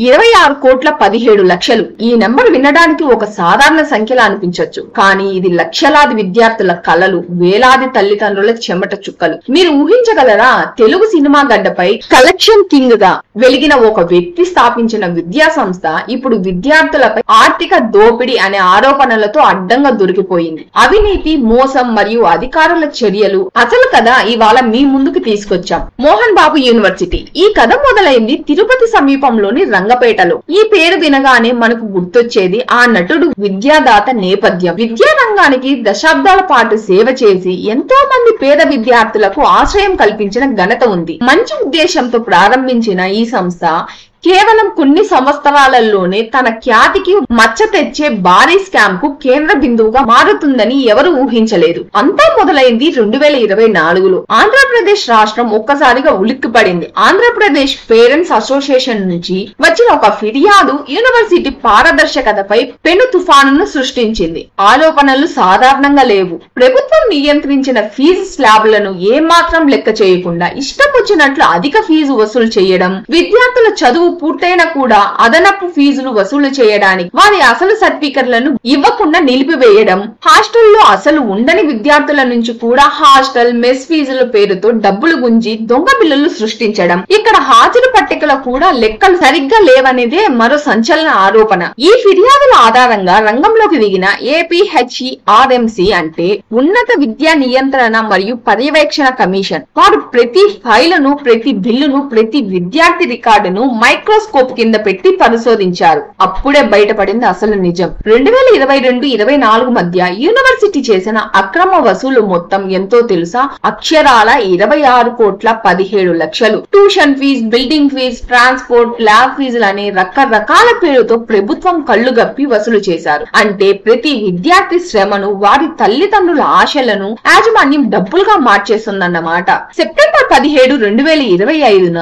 26,17,00,000 ఈ నెంబర్ వినడానికి ఒక సాధారణ సంఖ్యలా అనిపించొచ్చు, కానీ ఇది లక్షలాది విద్యార్థుల కలలు, వేలాది తల్లిదండ్రుల చెమట చుక్కలు. మీరు ఊహించగలరా? తెలుగు సినిమా గడ్డపై కలెక్షన్ కింగ్ గా వెలిగిన ఒక వ్యక్తి స్థాపించిన విద్యా సంస్థ ఇప్పుడు విద్యార్థులపై ఆర్థిక దోపిడీ అనే ఆరోపణలతో అడ్డంగా దొరికిపోయింది. అవినీతి, మోసం మరియు అధికారుల చర్యలు అసలు కథ ఇవాళ మీ ముందుకు తీసుకొచ్చాం. మోహన్ బాబు యూనివర్సిటీ. ఈ కథ మొదలైంది తిరుపతి సమీపంలోని రంగపేటలో. ఈ పేరు వినగానే మనకు గుర్తొచ్చేది ఆ నటుడు విద్యాదాత నేపథ్యం. విద్యా రంగానికి దశాబ్దాల పాటు సేవ చేసి ఎంతో మంది పేద విద్యార్థులకు ఆశ్రయం కల్పించిన ఘనత ఉంది. మంచి ఉద్దేశంతో ప్రారంభించిన ఈ సంస్థ కేవలం కొన్ని సంవత్సరాలలోనే తన ఖ్యాతికి మచ్చ తెచ్చే భారీ స్కామ్ కు కేంద్ర బిందువుగా మారుతుందని ఎవరు ఊహించలేదు. అంతా మొదలైంది 2024లో. ఆంధ్రప్రదేశ్ రాష్ట్రం ఒక్కసారిగా ఉలిక్కిపడింది. ఆంధ్రప్రదేశ్ పేరెంట్స్ అసోసియేషన్ నుంచి వచ్చిన ఒక ఫిర్యాదు యూనివర్సిటీ పారదర్శకతపై పెను తుఫానును సృష్టించింది. ఆరోపణలు సాధారణంగా లేవు. ప్రభుత్వం నియంత్రించిన ఫీజు స్లాబ్లను ఏమాత్రం లెక్క చేయకుండా ఇష్టం వచ్చినట్లు అధిక ఫీజు వసూలు చేయడం, విద్యార్థుల చదువు పూర్తయినా కూడా అదనపు ఫీజులు వసూలు చేయడానికి వారి అసలు సర్టిఫికెట్లను ఇవ్వకుండా నిలిపివేయడం, హాస్టల్లో అసలు ఉండని విద్యార్థుల నుంచి కూడా హాస్టల్ మెస్ ఫీజుల పేరుతో డబ్బులు గుంజి దొంగ బిల్లులు సృష్టించడం, ఇక్కడ హాజరు పట్టికలో కూడా లెక్కలు సరిగ్గా లేవనేదే మరో సంచలన ఆరోపణ. ఈ ఫిర్యాదుల ఆధారంగా రంగంలోకి దిగిన ఏపీహెచ్ఈఆర్ఎంసీ అంటే ఉన్నత విద్యా నియంత్రణ మరియు పర్యవేక్షణ కమిషన్. వారు ప్రతి ఫైలును, ప్రతి బిల్లును, ప్రతి విద్యార్థి రికార్డును మైక్రోస్కోప్ కింద పెట్టి పరిశోధించారు. అప్పుడే బయటపడింది అసలు నిజం. 2022-24 మధ్య యూనివర్సిటీ చేసిన అక్రమ వసూలు మొత్తం ఎంతో తెలుసా? అక్షరాల 26,17,00,000. Tuition fees, building fees, transport, lab ఫీజులు అనే రకరకాల పేరుతో ప్రభుత్వం కళ్లు గప్పి వసూలు చేశారు. అంటే ప్రతి విద్యార్థి శ్రమను, వారి తల్లిదండ్రుల ఆశలను యాజమాన్యం డబ్బులుగా మార్చేస్తుందన్నమాట. సెప్టెంబర్ 17, 2025న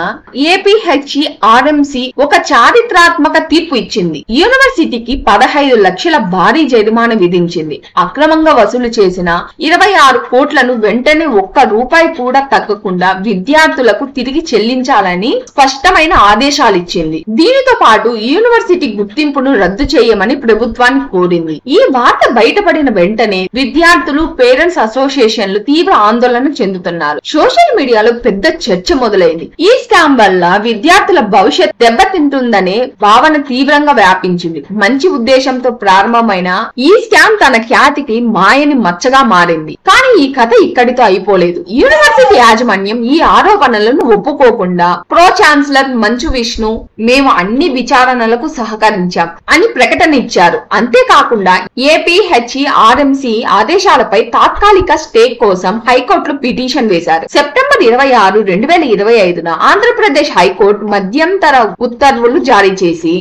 ఏపీహెచ్ఈఆర్ఎంసీ ఒక చారిత్రాత్మక తీర్పు ఇచ్చింది. యూనివర్సిటీకి 15 లక్షల భారీ జరిమానా విధించింది. అక్రమంగా వసూలు చేసిన 26 కోట్లను వెంటనే ఒక్క రూపాయి కూడా తగ్గకుండా విద్యార్థులకు తిరిగి చెల్లించాలని స్పష్టమైన ఆదేశాలిచ్చింది. దీనితో పాటు యూనివర్సిటీ గుర్తింపును రద్దు చేయమని ప్రభుత్వాన్ని కోరింది. ఈ వార్త బయటపడిన వెంటనే విద్యార్థులు, పేరెంట్స్ అసోసియేషన్లు తీవ్ర ఆందోళన చెందుతున్నారు. సోషల్ మీడియాలో పెద్ద చర్చ మొదలైంది. ఈ స్కామ్ వల్ల విద్యార్థుల భవిష్యత్ దెబ్బతింటుందనే భావన తీవ్రంగా వ్యాపించింది. మంచి ఉద్దేశంతో ప్రారంభమైన ఈ స్కామ్ తన ఖ్యాతికి మాయని మచ్చగా మారింది. కానీ ఈ కథ ఇక్కడితో అయిపోలేదు. యూనివర్సిటీ యాజమాన్యం ఈ ఆరోపణలను ఒప్పుకోకుండా ప్రో ఛాన్సలర్ మంచు విష్ణు, మేము అన్ని విచారణలకు సహకరించాం అని ప్రకటన ఇచ్చారు. అంతేకాకుండా ఏపీహెచ్ఈఆర్ఎంసీ ఆదేశాలపై తాత్కాలిక స్టే కోసం హైకోర్టులో పిటిషన్ వేశారు. సెప్టెంబర్ 26, 2025న ఆంధ్రప్రదేశ్ హైకోర్టు మధ్యంతర ఉత్తర్వులు జారీ చేసి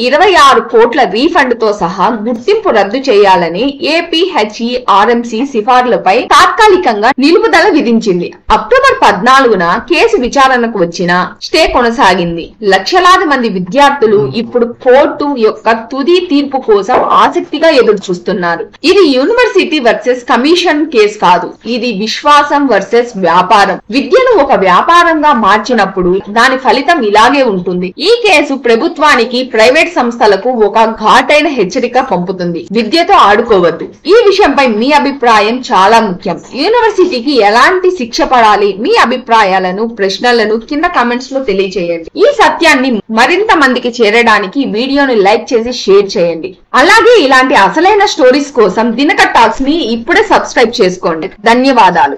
26 కోట్ల రీఫండ్ తో సహా గుర్తింపు రద్దు చేయాలని ఏపీహెచ్ఈఆర్ఎంసీ సిఫార్సులపై తాత్కాలికంగా నిలుపుదల విధించింది. అక్టోబర్ 14న కేసు విచారణకు వచ్చిన స్టే కొనసాగింది. లక్షలాది మంది విద్యార్థులు ఇప్పుడు కోర్టు యొక్క తుది తీర్పు కోసం ఆసక్తిగా ఎదురు చూస్తున్నారు. ఇది యూనివర్సిటీ వర్సెస్ కమిషన్ కేసు కాదు, ఇది విశ్వాసం వర్సెస్ వ్యాపారం. విద్యను ఒక వ్యాపారంగా మార్చినప్పుడు దాని ఫలితం ఇలాగే ఉంటుంది. ఈ కేసు ప్రభుత్వానికి, ప్రైవేట్ సంస్థలకు ఒక ఘాటైన హెచ్చరిక పంపుతుంది. విద్యతో ఆడుకోవద్దు. ఈ విషయంపై మీ అభిప్రాయం చాలా ముఖ్యం. యూనివర్సిటీకి ఎలాంటి శిక్ష పడాలి? మీ అభిప్రాయాలను, ప్రశ్నలను కింద కామెంట్స్ లో తెలియజేయండి. ఈ సత్యాన్ని మరింత మందికి చేరడానికి వీడియోని లైక్ చేసి షేర్ చేయండి. అలాగే ఇలాంటి అసలైన స్టోరీస్ కోసం దినకర్ టాక్స్ ని ఇప్పుడే సబ్స్క్రైబ్ చేసుకోండి. ధన్యవాదాలు.